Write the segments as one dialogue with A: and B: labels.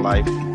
A: life.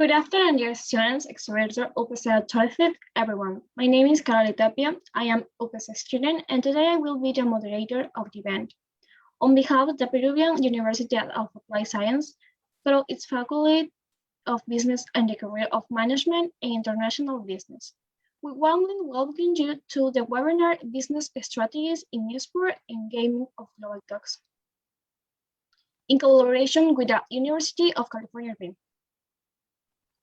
B: Good afternoon, dear students, experts, UPC Tolfit, everyone. My name is Carolina Tapia. I am UPC student, and today I will be the moderator of the event. On behalf of the Peruvian University of Applied Science, through its Faculty of Business and the Career of Management and International Business, we warmly welcome you to the webinar Business Strategies in Esport and Gaming of Global Talks, in collaboration with the University of California, Irvine.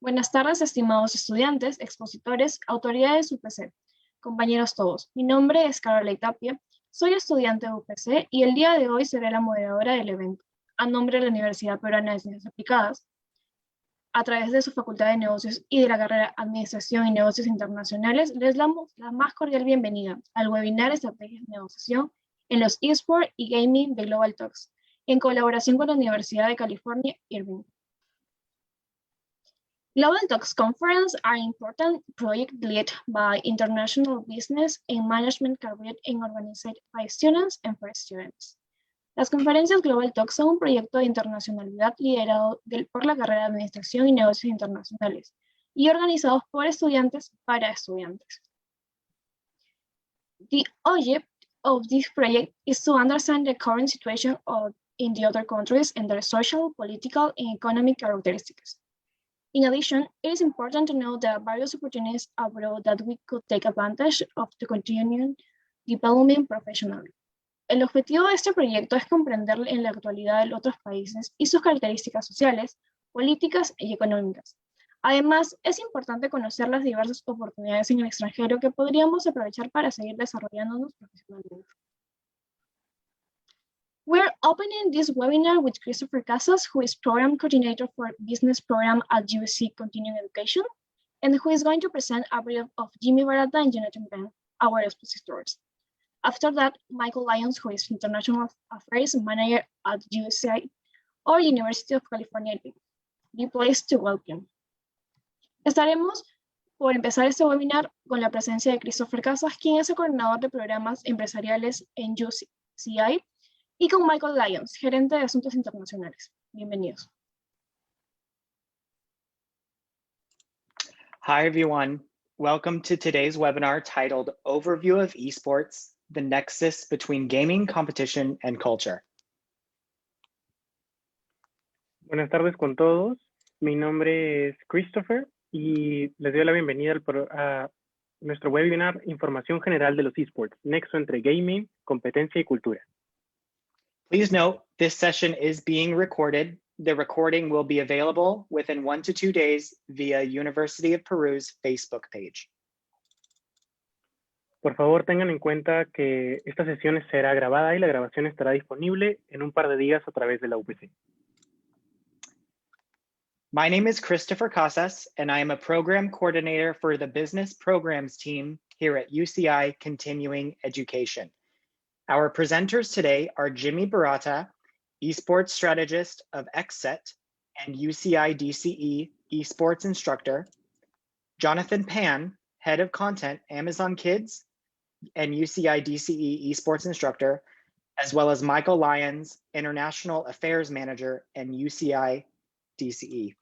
B: Buenas tardes, estimados estudiantes, expositores, autoridades UPC, compañeros todos. Mi nombre es Carolina Tapia, soy estudiante de UPC y el día de hoy seré la moderadora del evento, a nombre de la Universidad Peruana de Ciencias Aplicadas, a través de su Facultad de Negocios y de la carrera Administración y Negocios Internacionales. Les damos la más cordial bienvenida al webinar Estrategias de Negociación en los eSports y Gaming de Global Talks, en colaboración con la Universidad de California, Irvine. Global Talks Conference are an important project led by international business and management career and organized by students and for students. Las conferencias Global Talks son un proyecto de internacionalidad liderado por la carrera de Administración y Negocios Internacionales y organizados por estudiantes para estudiantes. The object of this project is to understand the current situation in the other countries and their social, political, and economic characteristics. In addition, it is important to know the various opportunities abroad that we could take advantage of to continue developing professionally. El objetivo de este proyecto es comprender en la actualidad de otros países y sus características sociales, políticas y económicas. Además, es importante conocer las diversas oportunidades en el extranjero que podríamos aprovechar para seguir desarrollándonos profesionalmente. We're opening this webinar with Christopher Casas, who is Program Coordinator for Business Program at USC Continuing Education, and who is going to present a brief of Jimmy Baratta and Jonathan Penn, our expositors. After that, Michael Lyons, who is International Affairs Manager at USC or University of California, be pleased to welcome. Estaremos por empezar este webinar con la presencia de Christopher Casas, quien es el coordinador de programas empresariales en UCI, y con Michael Lyons, gerente de Asuntos Internacionales. Bienvenidos.
C: Hi, everyone. Welcome to today's webinar titled Overview of Esports, the Nexus Between Gaming, Competition, and Culture.
D: Buenas tardes con todos. Mi nombre es Christopher y les doy la bienvenida a nuestro webinar Información General de los Esports, nexo entre gaming, competencia y cultura.
C: Please note, this session is being recorded. The recording will be available within 1 to 2 days via University of Peru's Facebook page.
D: Por favor, tengan en cuenta que esta sesión será grabada y la grabación estará disponible en un par de días a través de la UPC.
C: My name is Christopher Casas, and I am a program coordinator for the business programs team here at UCI Continuing Education. Our presenters today are Jimmy Baratta, esports strategist of XSET and UCI DCE esports instructor, Jonathan Pan, Head of Content, Amazon Kids, and UCI DCE Esports Instructor, as well as Michael Lyons, International Affairs Manager and UCI DCE.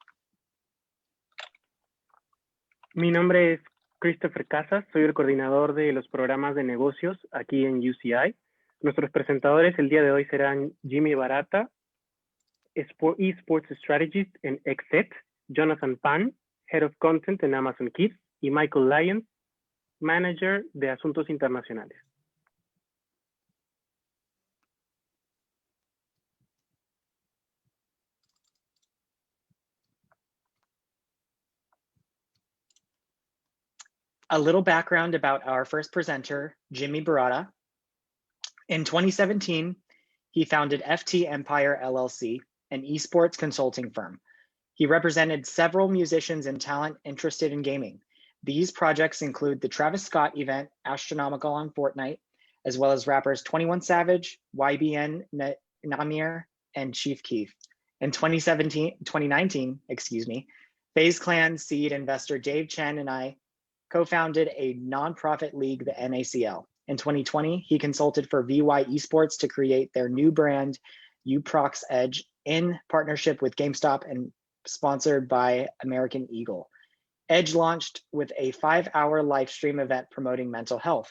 D: Mi nombre es Christopher Casas, soy el coordinador de los programas de negocios aquí en UCI. Nuestros presentadores el día de hoy serán Jimmy Baratta, Esports Strategist en XSET, Jonathan Pan, Head of Content en Amazon Kids, y Michael Lyons, Manager de Asuntos Internacionales.
C: A little background about our first presenter, Jimmy Baratta. In 2017, he founded FT Empire LLC, an esports consulting firm. He represented several musicians and talent interested in gaming. These projects include the Travis Scott event, Astronomical on Fortnite, as well as rappers 21 Savage, YBN Namir, and Chief Keef. In 2019, FaZe Clan seed investor Dave Chen and I co-founded a nonprofit league, the NACL. In 2020, he consulted for VY Esports to create their new brand, Uprox Edge, in partnership with GameStop and sponsored by American Eagle. Edge launched with a 5-hour live stream event promoting mental health.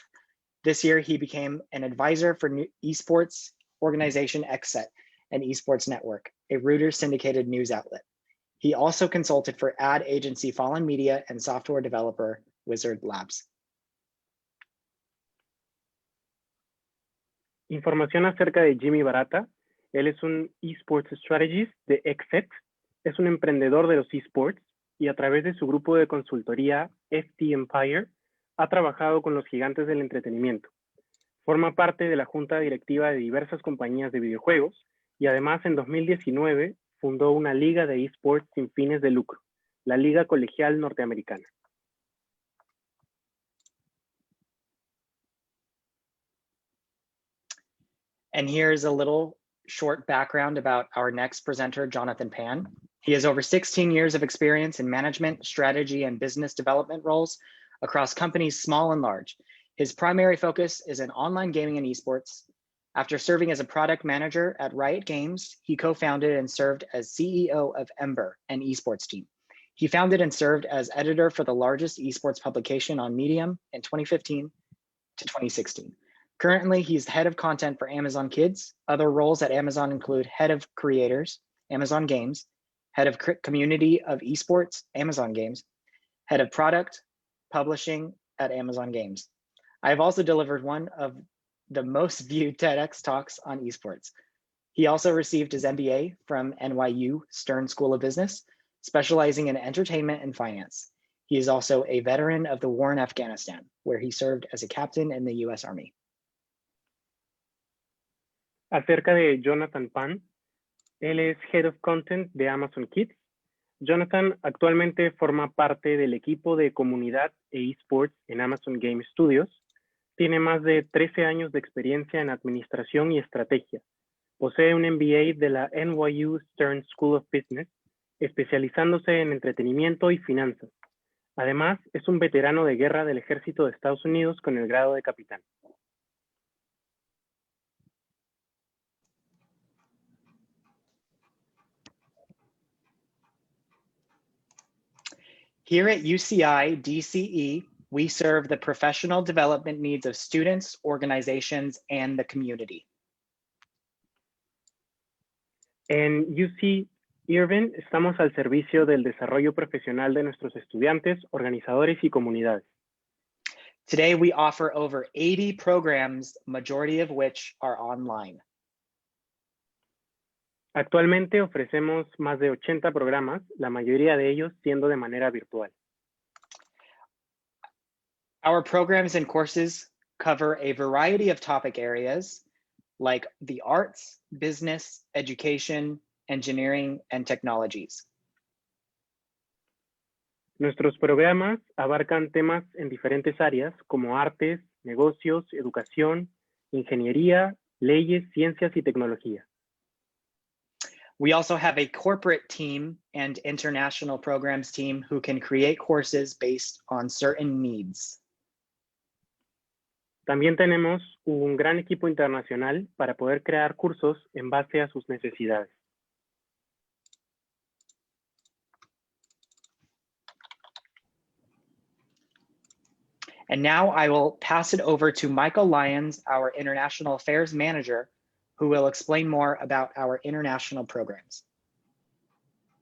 C: This year, he became an advisor for esports organization XSET, an esports network, a Reuters syndicated news outlet. He also consulted for ad agency Fallen Media and software developer Wizard Labs.
D: Información acerca de Jimmy Baratta. Él es un Esports Strategist de XSET, es un emprendedor de los esports y a través de su grupo de consultoría FT Empire ha trabajado con los gigantes del entretenimiento. Forma parte de la junta directiva de diversas compañías de videojuegos y además en 2019 fundó una liga de esports sin fines de lucro, la Liga Colegial Norteamericana.
C: And here's a little short background about our next presenter, Jonathan Pan. He has over 16 years of experience in management, strategy, and business development roles across companies small and large. His primary focus is in online gaming and esports. After serving as a product manager at Riot Games, he co-founded and served as CEO of Ember, an esports team. He founded and served as editor for the largest esports publication on Medium in 2015 to 2016. Currently, he's head of content for Amazon Kids. Other roles at Amazon include head of creators, Amazon Games, head of community of esports, Amazon Games, head of product publishing at Amazon Games. I have also delivered one of the most viewed TEDx talks on esports. He also received his MBA from NYU Stern School of Business, specializing in entertainment and finance. He is also a veteran of the war in Afghanistan, where he served as a captain in the US Army.
D: Acerca de Jonathan Pan, él es Head of Content de Amazon Kids. Jonathan actualmente forma parte del equipo de comunidad e esports en Amazon Game Studios. Tiene más de 13 años de experiencia en administración y estrategia. Posee un MBA de la NYU Stern School of Business, especializándose en entretenimiento y finanzas. Además, es un veterano de guerra del Ejército de Estados Unidos con el grado de capitán.
C: Here at UCI DCE, we serve the professional development needs of students, organizations, and the community.
D: En UC Irvine estamos al servicio del desarrollo profesional de nuestros estudiantes, organizadores y comunidades.
C: Today, we offer over 80 programs, majority of which are online.
D: Actualmente ofrecemos más de 80 programas, la mayoría de ellos siendo de manera virtual.
C: Our programs and courses cover a variety of topic areas like the arts, business, education, engineering, and technologies.
D: Nuestros programas abarcan temas en diferentes áreas como artes, negocios, educación, ingeniería, leyes, ciencias y tecnología.
C: We also have a corporate team and international programs team who can create courses based on certain needs.
D: También tenemos un gran equipo internacional para poder crear cursos en base a sus necesidades.
C: And now I will pass it over to Michael Lyons, our International Affairs Manager, who will explain more about our international programs.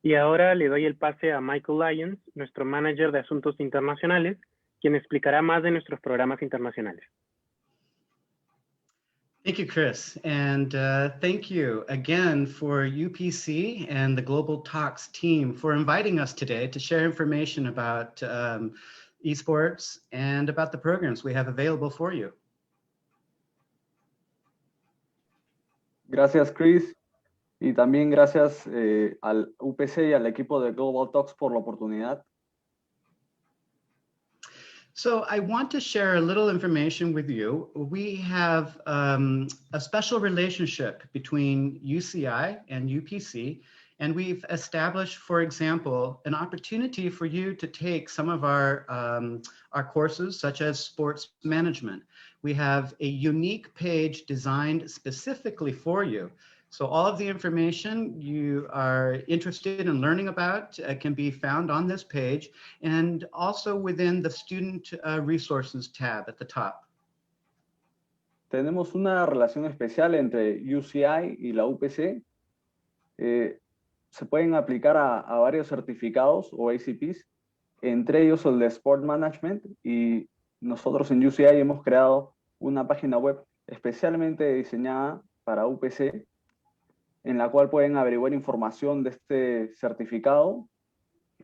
D: Y ahora le doy el pase a Michael Lyons, nuestro Manager de Asuntos Internacionales, quien explicará más de nuestros programas internacionales.
A: Thank you, Chris. And thank you again for UPC and the Global Talks team for inviting us today to share information about esports and about the programs we have available for you.
E: Gracias, Chris. Y también gracias al UPC y al equipo de Global Talks por la oportunidad.
A: So I want to share a little information with you. We have a special relationship between UCI and UPC, and we've established, for example, an opportunity for you to take some of our courses, such as sports management. We have a unique page designed specifically for you. So all of the information you are interested in learning about can be found on this page and also within the Student Resources tab at the top.
E: Tenemos una relación especial entre UCI y la UPC. Se pueden aplicar a varios certificados o ACPs, entre ellos el de Sport Management, y nosotros en UCI hemos creado una página web especialmente diseñada para UPC, en la cual pueden averiguar información de este certificado.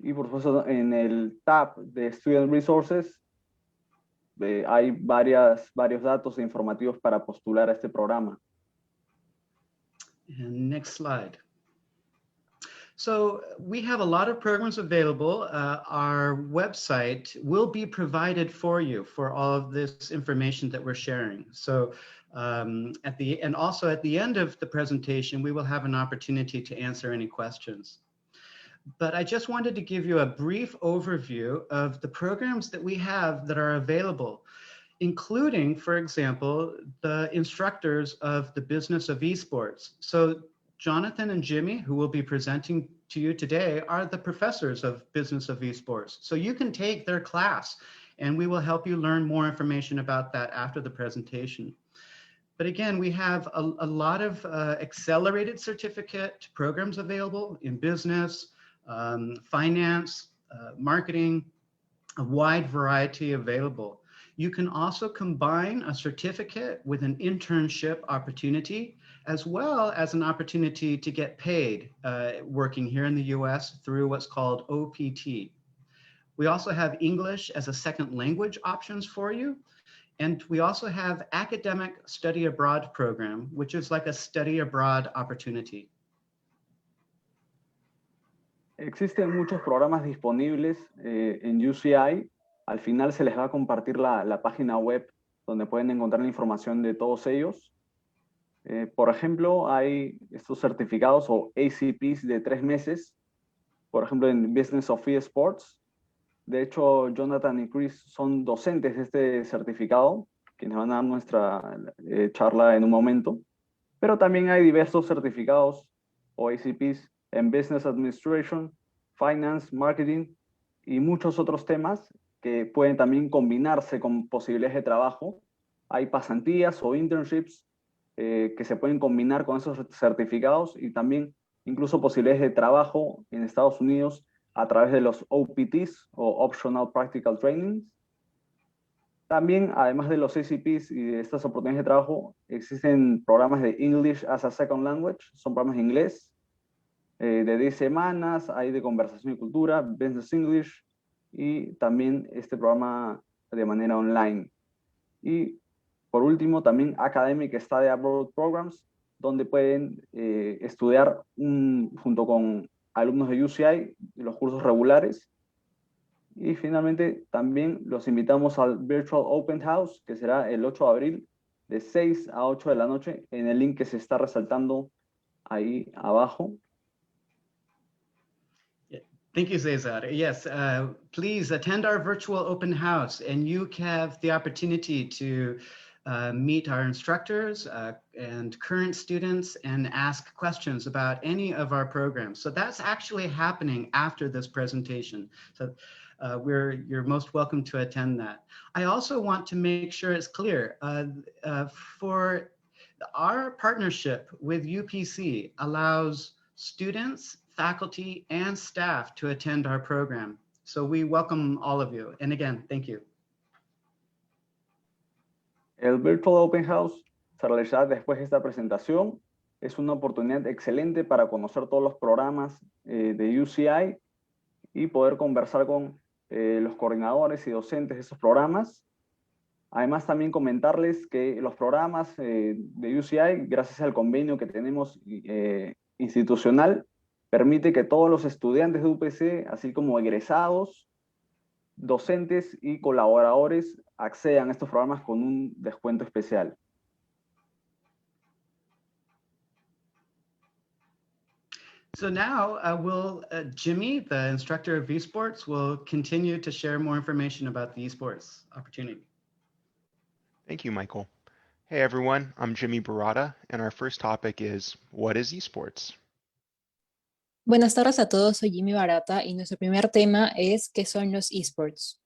E: Y por supuesto en el tab de Student Resources hay varios datos informativos para postular a este programa.
A: And next slide. So we have a lot of programs available. Our website will be provided for you for all of this information that we're sharing. So and also at the end of the presentation, we will have an opportunity to answer any questions. But I just wanted to give you a brief overview of the programs that we have that are available, including, for example, the instructors of the Business of Esports. So Jonathan and Jimmy, who will be presenting to you today, are the professors of Business of Esports. So you can take their class and we will help you learn more information about that after the presentation. But again, we have a lot of accelerated certificate programs available in business, finance, marketing, a wide variety available. You can also combine a certificate with an internship opportunity, as well as an opportunity to get paid working here in the US through what's called OPT. We also have English as a second language options for you. And we also have academic study abroad program, which is like a study abroad opportunity.
E: Existen muchos programas disponibles en UCI. Al final se les va a compartir la página web donde pueden encontrar la información de todos ellos. Por ejemplo, hay estos certificados o ACPs de 3 meses, por ejemplo en Business of Esports. De hecho, Jonathan y Chris son docentes de este certificado, quienes van a dar nuestra charla en un momento. Pero también hay diversos certificados o ACPs en Business Administration, Finance, Marketing y muchos otros temas que pueden también combinarse con posibilidades de trabajo. Hay pasantías o internships que se pueden combinar con esos certificados y también incluso posibilidades de trabajo en Estados Unidos a través de los OPTs o Optional Practical Trainings. También, además de los ACPs y de estas oportunidades de trabajo, existen programas de English as a Second Language, son programas de inglés, de 10 semanas, hay de conversación y cultura, Business English, y también este programa de manera online. Y por último, también Academic Study Abroad Programs, donde pueden estudiar junto con alumnos de UCI los cursos regulares. Y finalmente también los invitamos al Virtual Open House, que será el 8 de abril de 6 a 8 de la noche en el link que se está resaltando ahí abajo.
A: Thank you, Cesar. Yes, please attend our virtual open house, and you have the opportunity to meet our instructors and current students and ask questions about any of our programs. So that's actually happening after this presentation. So you're most welcome to attend that. I also want to make sure it's clear for our partnership with UPC allows students, faculty, and staff to attend our program. So we welcome all of you. And again, thank you.
E: El Virtual Open House se realizará después de esta presentación. Es una oportunidad excelente para conocer todos los programas de UCI y poder conversar con los coordinadores y docentes de esos programas. Además, también comentarles que los programas de UCI, gracias al convenio que tenemos institucional, permite que todos los estudiantes de UPC, así como egresados, docentes y colaboradores accedan a estos programas con un descuento especial.
A: So now Jimmy, the instructor of esports, will continue to share more information about the esports opportunity.
F: Thank you, Michael. Hey everyone, I'm Jimmy Baratta, and our first topic is, what is esports?
G: Buenas tardes a todos, soy Jimmy Baratta y nuestro primer tema es ¿qué son los esports?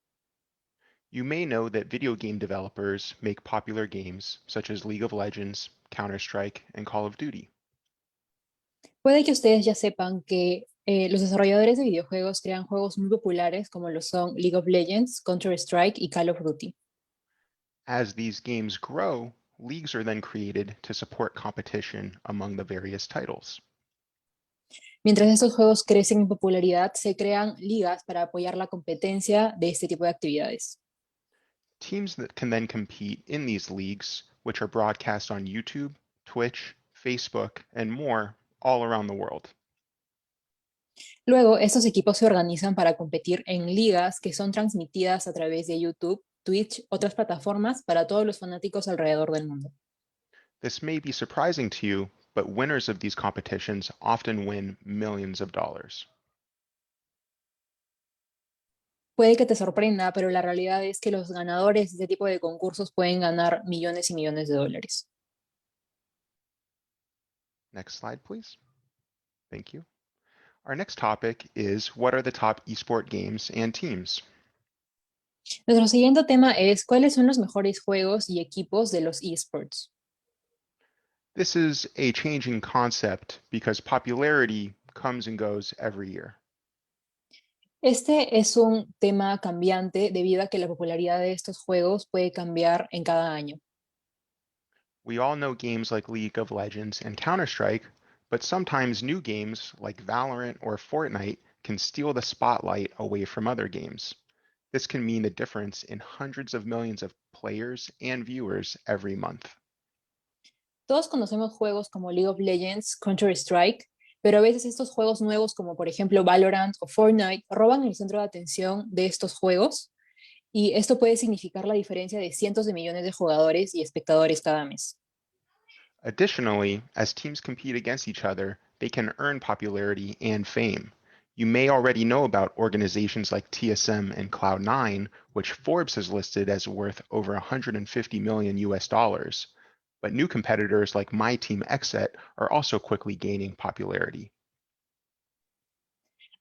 F: You may know that video game developers make popular games such as League of Legends, Counter-Strike, and Call of Duty.
G: Puede que ustedes ya sepan que los desarrolladores de videojuegos crean juegos muy populares como lo son League of Legends, Counter-Strike y Call of Duty.
F: As these games grow, leagues are then created to support competition among the various titles.
G: Mientras estos juegos crecen en popularidad, se crean ligas para apoyar la competencia de este tipo de actividades.
F: Teams that can then compete in these leagues, which are broadcast on YouTube, Twitch, Facebook, and more all around the world.
G: Luego, estos equipos se organizan para competir en ligas que son transmitidas a través de YouTube, Twitch, otras plataformas para todos los fanáticos alrededor del mundo.
F: This may be surprising to you, but winners of these competitions often win millions of dollars.
G: Puede que te sorprenda, pero la realidad es que los ganadores de este tipo de concursos pueden ganar millones y millones de dólares.
F: Next slide, please. Thank you. Our next topic is, what are the top esport games and teams?
G: Nuestro siguiente tema es ¿cuáles son los mejores juegos y equipos de los esports?
F: This is a changing concept because popularity comes and goes every year.
G: Este es un tema cambiante debido a que la popularidad de estos juegos puede cambiar en cada año.
F: We all know games like League of Legends and Counter-Strike, but sometimes new games like Valorant or Fortnite can steal the spotlight away from other games. This can mean the difference in hundreds of millions of players and viewers every month.
G: Todos conocemos juegos como League of Legends, Counter-Strike, pero a veces estos juegos nuevos como por ejemplo Valorant o Fortnite roban el centro de atención de estos juegos y esto puede significar la diferencia de cientos de millones de jugadores y espectadores cada mes.
F: Additionally, as teams compete against each other, they can earn popularity and fame. You may already know about organizations like TSM and Cloud9, which Forbes has listed as worth over 150 million US dollars. But new competitors like my team Exet are also quickly gaining popularity.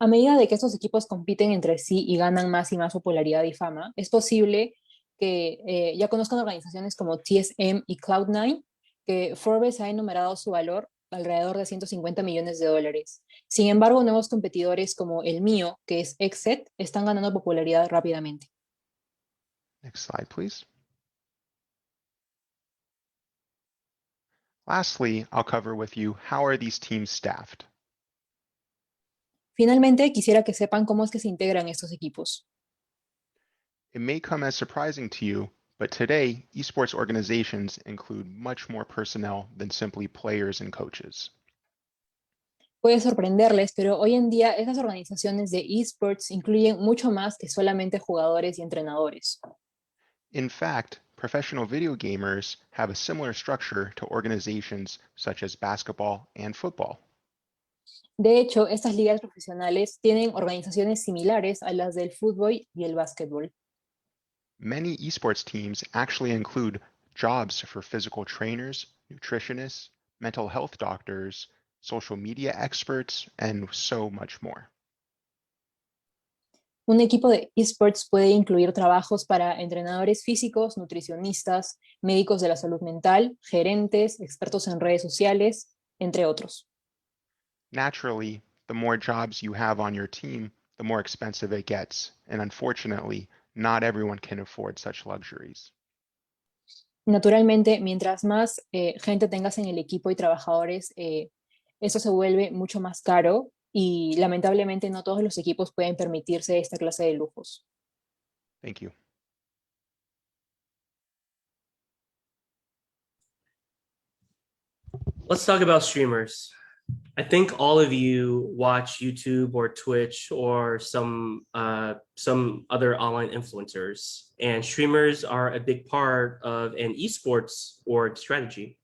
G: A medida de que estos equipos compiten entre sí y ganan más y más popularidad y fama, es posible que ya conozcan organizaciones como TSM y Cloud9, que Forbes ha enumerado su valor alrededor de 150 millones de dólares. Sin embargo, nuevos competidores como el mío, que es Exet, están ganando popularidad rápidamente.
F: Next slide, please. Lastly, I'll cover with you how are these teams staffed.
G: Finalmente, quisiera que sepan cómo es que se integran estos equipos.
F: It may come as surprising to you, but today, esports organizations include much more personnel than simply players and coaches.
G: Puede sorprenderles, pero hoy en día esas organizaciones de esports incluyen mucho más que solamente jugadores y entrenadores.
F: In fact, professional video gamers have a similar structure to organizations such as basketball and football.
G: De hecho, estas ligas profesionales tienen organizaciones similares a las del fútbol y el básquetbol.
F: Many esports teams actually include jobs for physical trainers, nutritionists, mental health doctors, social media experts, and so much more.
G: Un equipo de esports puede incluir trabajos para entrenadores físicos, nutricionistas, médicos de la salud mental, gerentes, expertos en redes sociales, entre otros.
F: Naturally, the more jobs you have on your team, the more expensive it gets, and unfortunately, not everyone can afford such luxuries.
G: Naturalmente, mientras más gente tengas en el equipo y trabajadores, eso se vuelve mucho más caro y lamentablemente no todos los equipos pueden permitirse esta clase de lujos.
F: Thank you.
H: Let's talk about streamers. I think all of you watch YouTube or Twitch or some other online influencers, and streamers are a big part of an esports org strategy.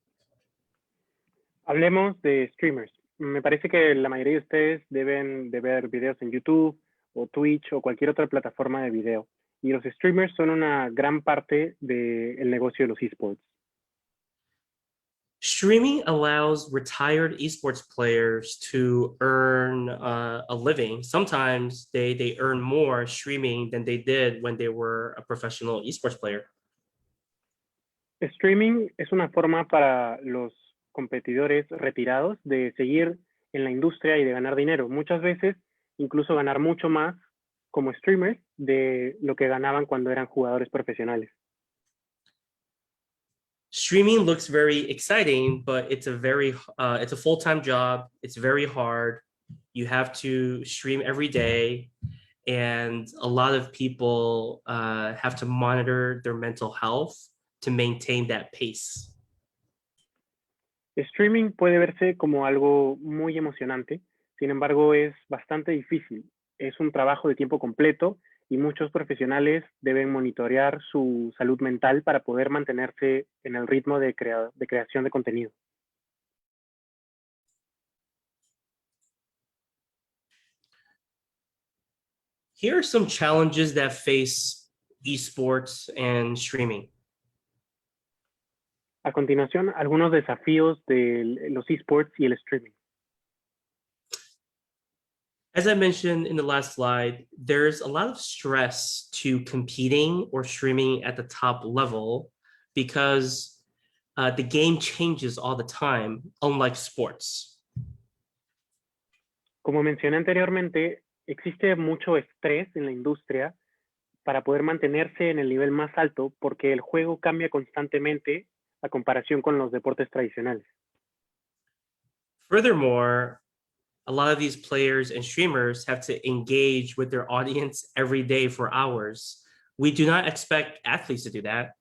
D: Hablemos de streamers. Me parece que la mayoría de ustedes deben de ver videos en YouTube o Twitch o cualquier otra plataforma de video. Y los streamers son una gran parte del negocio de los esports.
H: Streaming allows retired esports players to earn a living. Sometimes they earn more streaming than they did when they were a professional esports player.
D: Streaming es una forma para los competidores retirados de seguir en la industria y de ganar dinero. Muchas veces incluso ganar mucho más como streamers de lo que ganaban cuando eran jugadores profesionales.
H: Streaming looks very exciting, but it's a full-time job. It's very hard. You have to stream every day, and a lot of people have to monitor their mental health to maintain that pace.
D: Streaming puede verse como algo muy emocionante, sin embargo es bastante difícil. Es un trabajo de tiempo completo y muchos profesionales deben monitorear su salud mental para poder mantenerse en el ritmo de creación de contenido.
H: Here are some challenges that face esports and streaming.
D: A continuación, algunos desafíos de los esports y el streaming.
H: As I mentioned in the last slide, there's a lot of stress to competing or streaming at the top level because the game changes all the time, unlike sports.
D: Como mencioné anteriormente, existe mucho estrés en la industria para poder mantenerse en el nivel más alto porque el juego cambia constantemente a comparación con los deportes tradicionales.
H: Furthermore, a lot of these players and streamers have to engage with their audience every day for hours. We do not expect athletes to do that.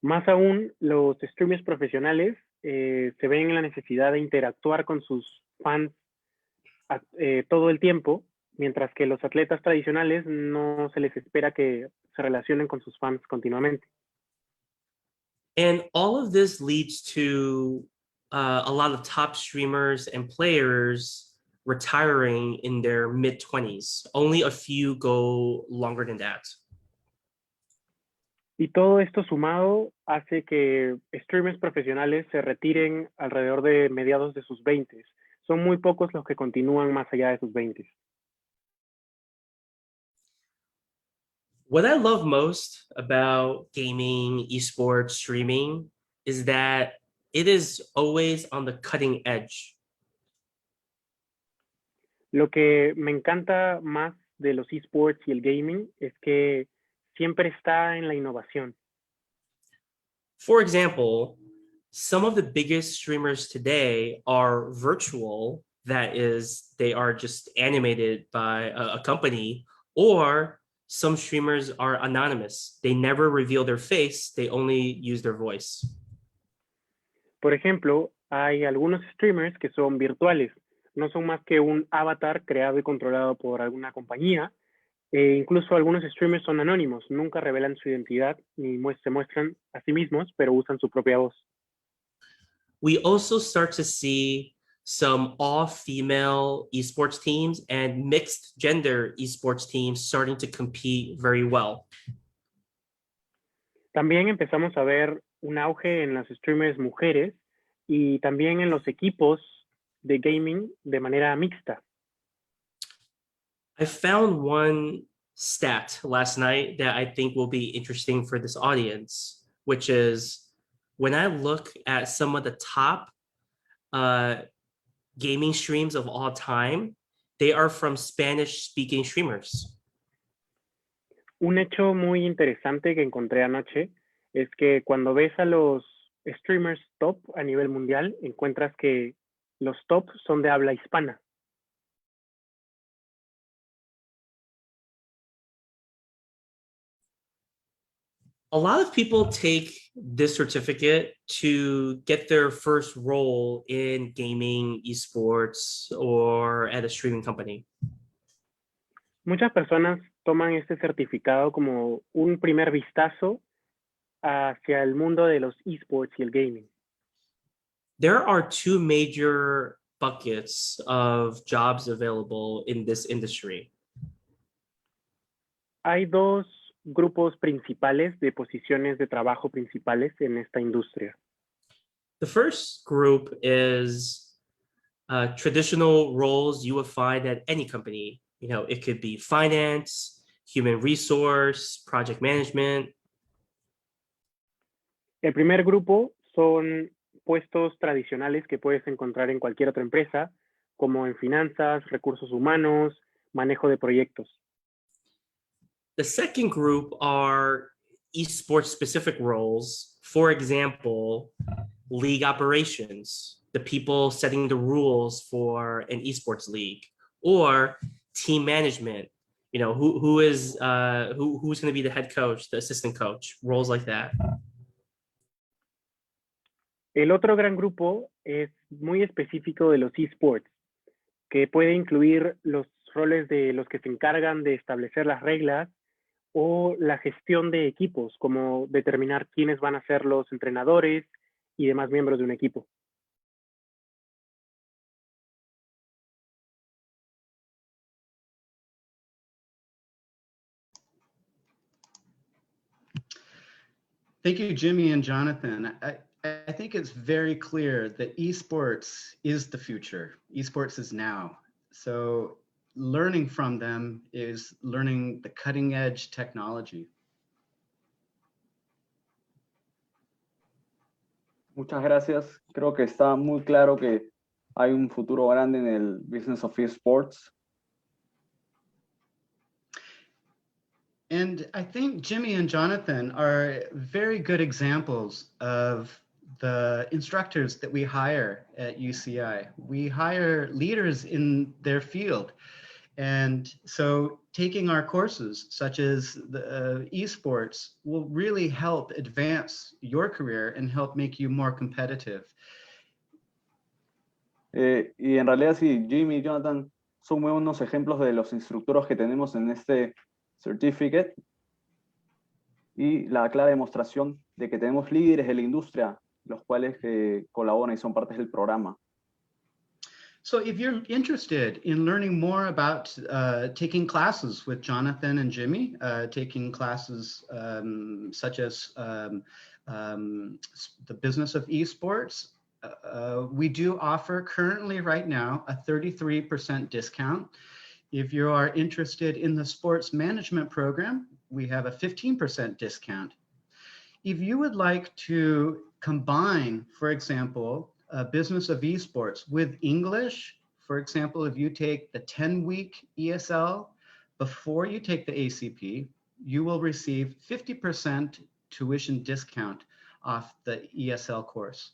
D: Más aún, los streamers profesionales se ven en la necesidad de interactuar con sus fans todo el tiempo, mientras que los atletas tradicionales no se les espera que se relacionen con sus fans continuamente.
H: And all of this leads to a lot of top streamers and players retiring in their mid-20s. Only a few go longer than that.
D: Y todo esto sumado hace que streamers profesionales se retiren alrededor de mediados de sus 20s. Son muy pocos los que continúan más allá de sus 20s.
H: What I love most about gaming, esports, streaming is that it is always on the cutting edge.
D: Lo que me encanta más de los esports y el gaming es que siempre está en la innovación.
H: For example, some of the biggest streamers today are virtual, that is, they are just animated by a company, or some streamers are anonymous. They never reveal their face, they only use their voice.
D: Por ejemplo, hay algunos streamers que son virtuales, no son más que un avatar creado y controlado por alguna compañía. Incluso algunos streamers son anónimos, nunca revelan su identidad ni se muestran a sí mismos, pero usan su propia voz.
H: We also start to see some all-female esports teams and mixed gender esports teams starting to compete very well.
D: También empezamos a ver un auge en las streamers mujeres y también en los equipos de gaming de manera mixta.
H: I found one stat last night that I think will be interesting for this audience, which is when I look at some of the top gaming streams of all time, they are from Spanish-speaking streamers.
D: Un hecho muy interesante que encontré anoche es que cuando ves a los streamers top a nivel mundial, encuentras que los top son de habla hispana.
H: A lot of people take this certificate to get their first role in gaming, esports, or at a streaming company.
D: Muchas personas toman este certificado como un primer vistazo hacia el mundo de los esports y el gaming.
H: There are two major buckets of jobs available in this industry.
D: Hay dos grupos principales de posiciones de trabajo principales en esta industria.
H: The first group is traditional roles you would find at any company. You know, it could be finance, human resource, project management.
D: El primer grupo son puestos tradicionales que puedes encontrar en cualquier otra empresa, como en finanzas, recursos humanos, manejo de proyectos.
H: The second group are esports specific roles. For example, league operations, the people setting the rules for an esports league, or team management. You know, who's going to be the head coach, the assistant coach, roles like that.
D: El otro gran grupo es muy específico de los esports, que puede incluir los roles de los que se encargan de establecer las reglas o la gestión de equipos, como determinar quiénes van a ser los entrenadores y demás miembros de un equipo.
A: Thank you, Jimmy and Jonathan. I think it's very clear that esports is the future. Esports is now. So learning from them is learning the cutting edge technology.
E: Muchas gracias. Creo que está muy claro que hay un futuro grande en el Business of Esports.
A: And I think Jimmy and Jonathan are very good examples of the instructors that we hire at UCI. We hire leaders in their field. And so taking our courses, such as the esports, will really help advance your career and help make you more competitive.
E: Y en realidad sí, Jimmy y Jonathan son muy buenos ejemplos de los instructores que tenemos en este certificate y la clara demostración de que tenemos líderes de la industria, los cuales colaboran y son partes del programa.
A: So if you're interested in learning more about taking classes with Jonathan and Jimmy, taking classes such as the Business of Esports, we do offer currently right now a 33% discount. If you are interested in the sports management program, we have a 15% discount. If you would like to combine, for example, Business of Esports with English, for example, if you take the 10-week ESL before you take the ACP, you will receive 50% tuition discount off the ESL course.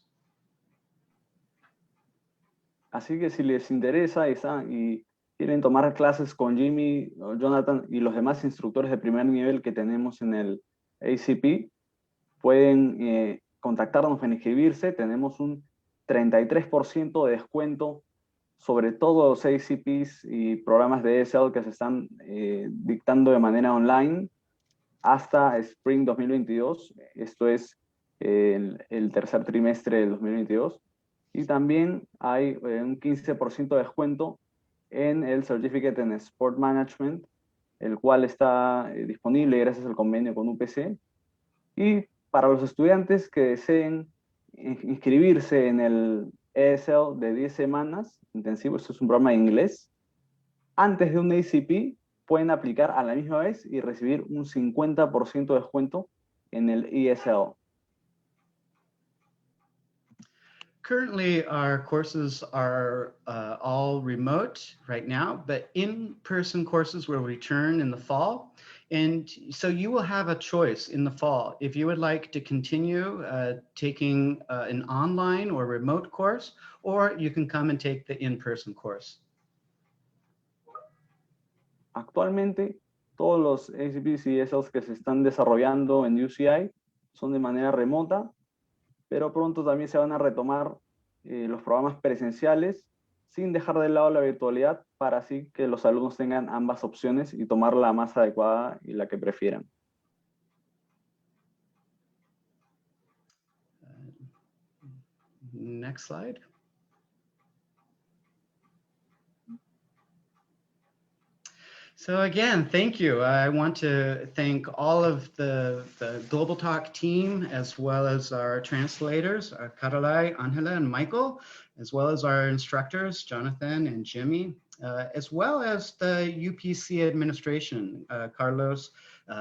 E: Así que si les interesa y quieren tomar clases con Jimmy, Jonathan y los demás instructores de primer nivel que tenemos en el ACP, pueden contactarnos en inscribirse. Tenemos un 33% de descuento sobre todos los ACPs y programas de ESL que se están dictando de manera online hasta Spring 2022. Esto es el tercer trimestre del 2022. Y también hay un 15% de descuento en el Certificate en Sport Management, el cual está disponible gracias al convenio con UPC. Y para los estudiantes que deseen inscribirse en el ESL de 10 semanas intensivo, esto es un programa de inglés, antes de un ACP pueden aplicar a la misma vez y recibir un 50% de descuento en el ESL.
A: Currently, our courses are all remote right now, but in-person courses will return in the fall. And so you will have a choice in the fall. If you would like to continue taking an online or remote course, or you can come and take the in-person course.
E: Actualmente, todos los ACPs y ESLs que se están desarrollando en UCI son de manera remota, pero pronto también se van a retomar los programas presenciales sin dejar de lado la virtualidad para así que los alumnos tengan ambas opciones y tomar la más adecuada y la que prefieran.
A: Next slide. So again, thank you. I want to thank all of the Global Talk team, as well as our translators, Carolai, Angela, and Michael, as well as our instructors, Jonathan and Jimmy, as well as the UPC administration, Carlos,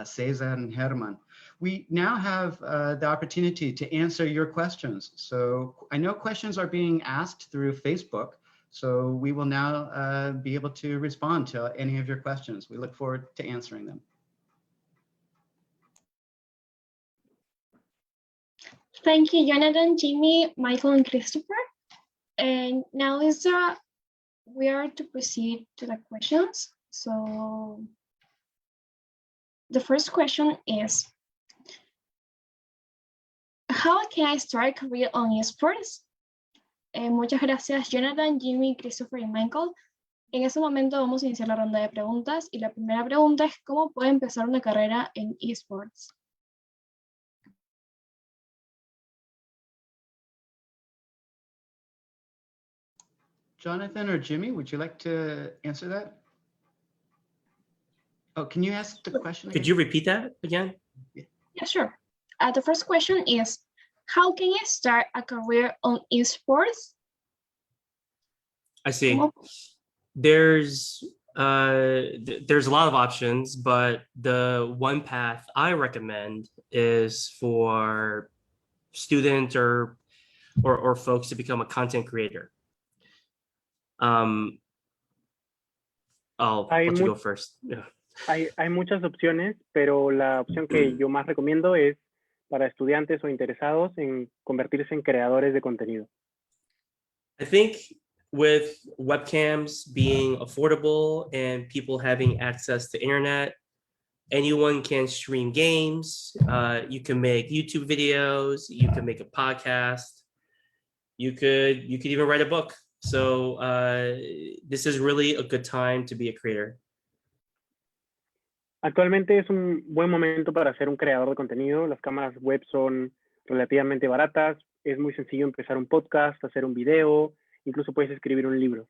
A: Cesar, and Herman. We now have the opportunity to answer your questions. So I know questions are being asked through Facebook. So we will now be able to respond to any of your questions. We look forward to answering them.
B: Thank you, Jonathan, Jimmy, Michael, and Christopher. And now we are to proceed to the questions. So the first question is, how can I start a career on esports? Muchas gracias, Jonathan, Jimmy, Christopher y Michael. En este momento vamos a iniciar la ronda de preguntas y la primera pregunta es ¿cómo puede empezar una carrera en esports?
A: Jonathan or Jimmy, would you like to answer that? Oh, can you ask the question again?
H: Could you repeat that again?
B: Yeah, sure. The first question is, how can I start a career on esports?
H: I see. There's a lot of options, but the one path I recommend is for students or folks to become a content creator. I'll let you go first. Yeah.
D: Hay muchas opciones, pero la opción que yo más recomiendo es para estudiantes o interesados en convertirse en creadores de contenido.
H: I think with webcams being affordable and people having access to internet, anyone can stream games. You can make YouTube videos. You can make a podcast. You could even write a book. So this is really a good time to be a creator.
D: Actualmente es un buen momento para ser un creador de contenido. Las cámaras web son relativamente baratas. Es muy sencillo empezar un podcast, hacer un video, incluso puedes escribir un libro.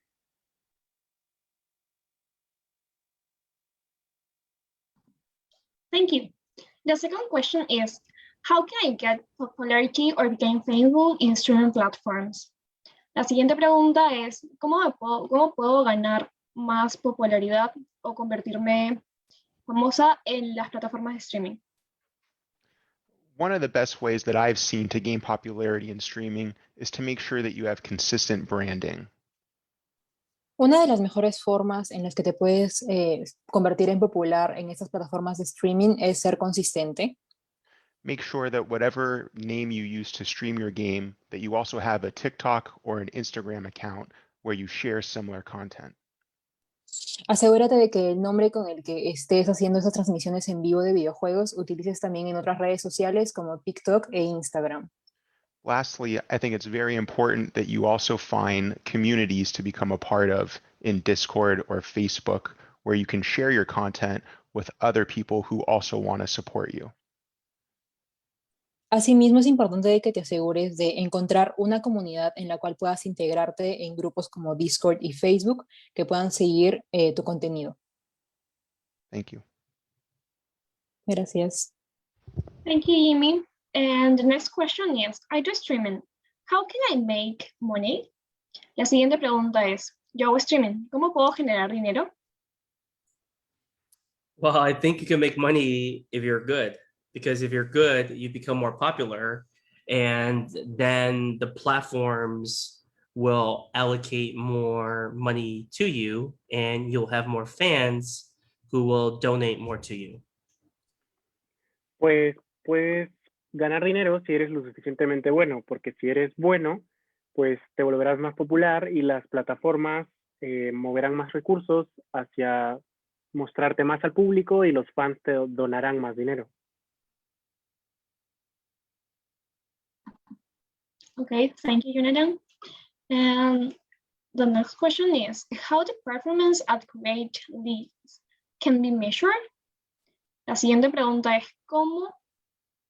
B: Thank you. The second question is, how can I get popularity or become famous in streaming platforms? La siguiente pregunta es, ¿cómo puedo ganar más popularidad o convertirme famosa en las plataformas de streaming?
F: One of the best ways that I've seen to gain popularity in streaming is to make sure that you have consistent branding.
G: Una de las mejores formas en las que te puedes convertir en popular en estas plataformas de streaming es ser consistente.
F: Make sure that whatever name you use to stream your game, that you also have a TikTok or an Instagram account where you share similar content.
G: Asegúrate de que el nombre con el que estés haciendo esas transmisiones en vivo de videojuegos utilices también en otras redes sociales como TikTok e Instagram.
F: Lastly, I think it's very important that you also find communities to become a part of in Discord or Facebook, where you can share your content with other people who also want to support you.
G: Asimismo, es importante de que te asegures de encontrar una comunidad en la cual puedas integrarte en grupos como Discord y Facebook que puedan seguir tu contenido.
F: Thank you.
G: Gracias.
B: Thank you, Jimmy. And the next question is, I do streaming. How can I make money? La siguiente pregunta es, yo hago streaming, ¿cómo puedo generar dinero?
H: Well, I think you can make money if you're good, because if you're good, you become more popular, and then the platforms will allocate more money to you, and you'll have more fans who will donate more to you.
D: Pues puedes ganar dinero si eres lo suficientemente bueno, porque si eres bueno, pues te volverás más popular y las plataformas moverán más recursos hacia mostrarte más al público y los fans te donarán más dinero.
B: Okay, thank you, Jonathan. And the next question is, how the performance at great leagues can be measured? La siguiente pregunta es, ¿cómo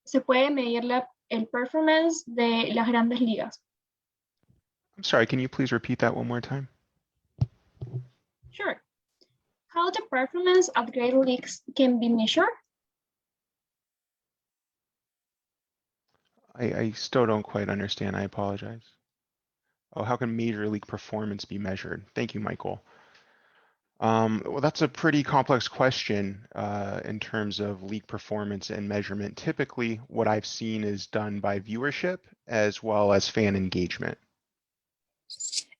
B: se puede medir el performance de las grandes ligas?
F: I'm sorry, can you please repeat that one more time?
B: Sure. How the performance at great leagues can be measured?
F: I still don't quite understand. I apologize. Oh, how can Major League performance be measured? Thank you, Michael. Well, that's a pretty complex question in terms of league performance and measurement. Typically, what I've seen is done by viewership as well as fan engagement.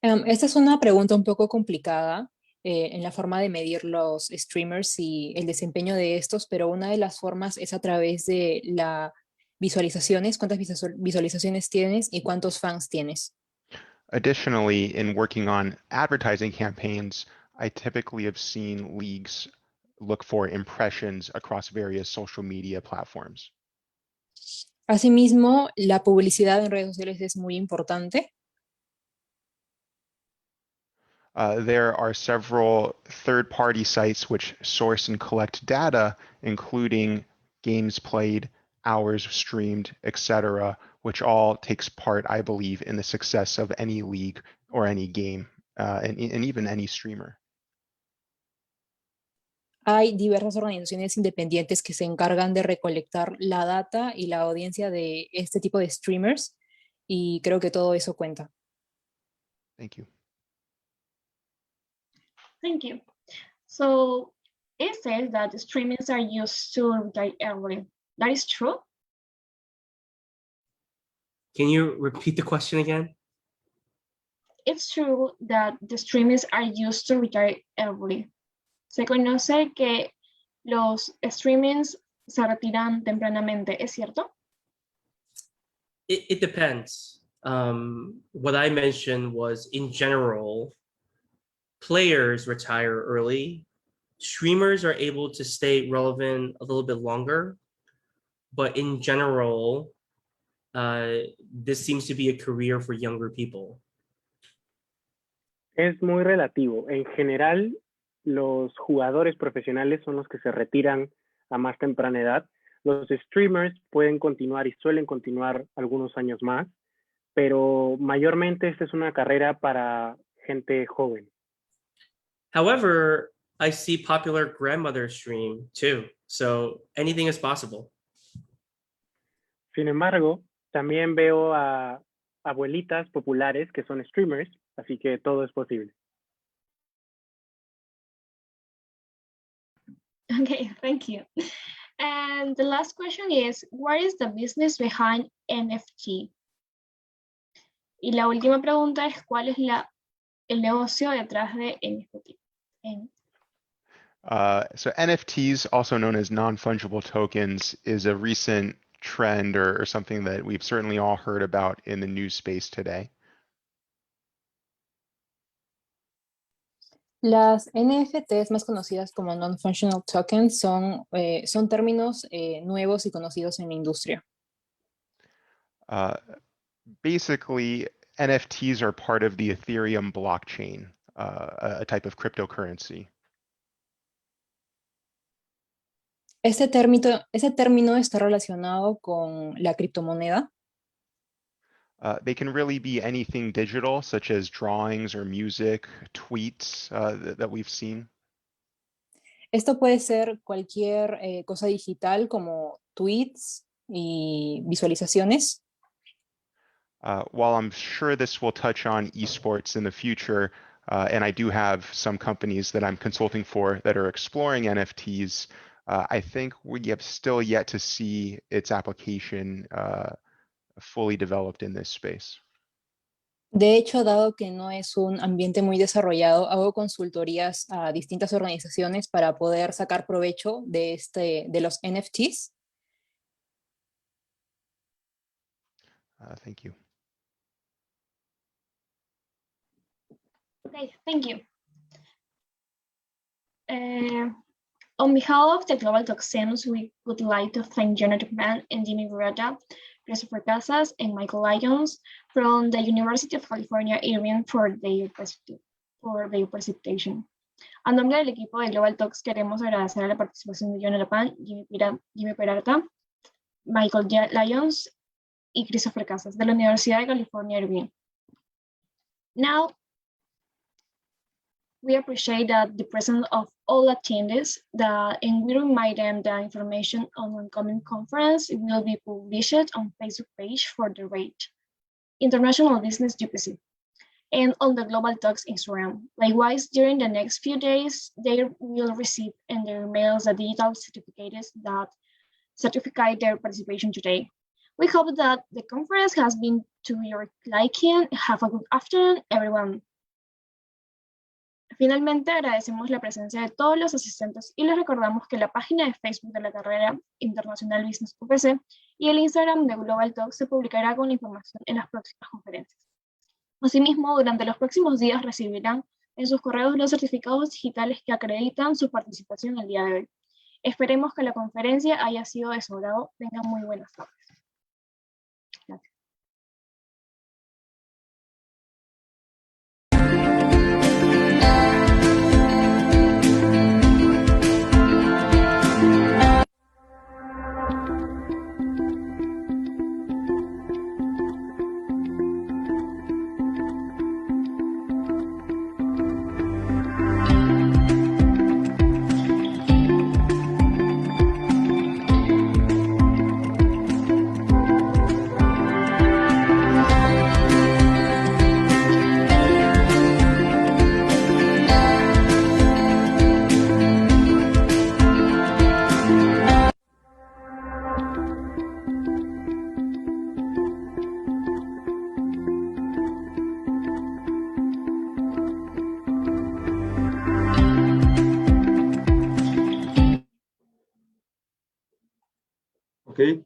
G: Esta es una pregunta un poco complicada en la forma de medir los streamers y el desempeño de estos, pero una de las formas es a través de las visualizaciones, cuántas visualizaciones tienes y cuántos fans tienes.
F: Additionally, in working on advertising campaigns, I typically have seen leagues look for impressions across various social media platforms.
G: Asimismo, la publicidad en redes sociales es muy importante.
F: There are several third-party sites which source and collect data, including games played, hours streamed, etc., which all takes part, I believe, in the success of any league or any game, and even any streamer.
G: Hay diversas organizaciones independientes que se encargan de recolectar la data y la audiencia de este tipo de streamers, y creo que todo eso cuenta.
F: Thank you.
B: Thank you. So it says that the streamers are used to retire early. That is true?
H: Can you repeat the question again?
B: It's true that the streamers are used to retire early. Se conoce que los streamings se retiran tempranamente, ¿es cierto?
H: It depends. What I mentioned was, in general, players retire early. Streamers are able to stay relevant a little bit longer, but in general, this seems to be a career for younger people.
D: Es muy relativo. En general, los jugadores profesionales son los que se retiran a más temprana edad. Los streamers pueden continuar y suelen continuar algunos años más, pero mayormente esta es una carrera para gente joven.
H: However, I see popular grandmothers stream too, so anything is possible.
D: Sin embargo, también veo a abuelitas populares que son streamers, así que todo es posible.
B: Okay, thank you. And the last question is, what is the business behind NFT? Y la última pregunta es, ¿cuál es el negocio detrás de NFT?
F: So NFTs, also known as non-fungible tokens, is a recent trend or something that we've certainly all heard about in the news space today.
G: Las NFTs, más conocidas como non-functional tokens, son términos nuevos y conocidos en la industria.
F: Basically, NFTs are part of the Ethereum blockchain, a type of cryptocurrency.
G: Ese término está relacionado con la criptomoneda.
F: They can really be anything digital, such as drawings or music, tweets that we've seen.
G: Esto puede ser cualquier cosa digital como tweets y visualizaciones.
F: While I'm sure this will touch on esports in the future, and I do have some companies that I'm consulting for that are exploring NFTs, I think we have still yet to see its application fully developed in this space.
G: De hecho, dado que no es un ambiente muy desarrollado, hago consultorías a distintas organizaciones para poder sacar provecho de los NFTs.
F: Thank you.
B: Okay, thank you. On behalf of the Global Toxins, we would like to thank Jonathan Mann and Jimmy Baratta, Christopher Casas, and Michael Lyons from the University of California, Irvine for their presentation. A nombre del equipo de Global Talks queremos agradecer a la participación de Jonathan Mann, Jimmy Baratta, Michael Lyons y Christopher Casas de la Universidad de California, Irvine. Now, we appreciate that the presence of all attendees and we remind them that information on the upcoming conference will be published on Facebook page for the RATE, International Business UPC, and on the Global Talks Instagram. Likewise, during the next few days, they will receive in their mails the digital certificates that certify their participation today. We hope that the conference has been to your liking. Have a good afternoon, everyone. Finalmente, agradecemos la presencia de todos los asistentes y les recordamos que la página de Facebook de la carrera Internacional Business UPC y el Instagram de Global Talk se publicará con información en las próximas conferencias. Asimismo, durante los próximos días recibirán en sus correos los certificados digitales que acreditan su participación el día de hoy. Esperemos que la conferencia haya sido de su agrado. Tengan muy buenas tardes. Gracias.
I: Okay.